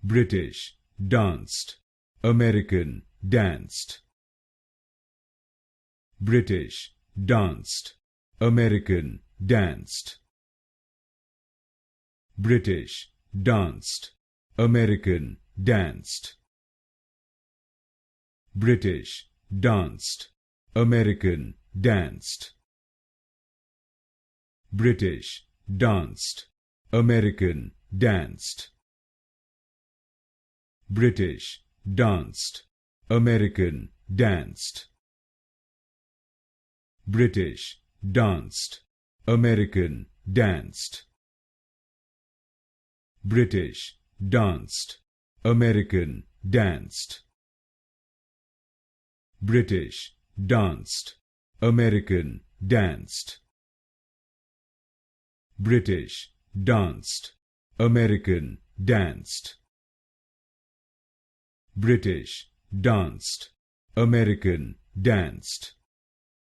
British, danced. American, danced. British, danced. American, danced. British, danced. American, danced. British, danced. American, danced. British, danced. American, danced. British, danced. American, danced. British, danced. American, danced. British, danced. American, danced. British, danced. American, danced. British, danced. American, danced. British, danced. American, danced.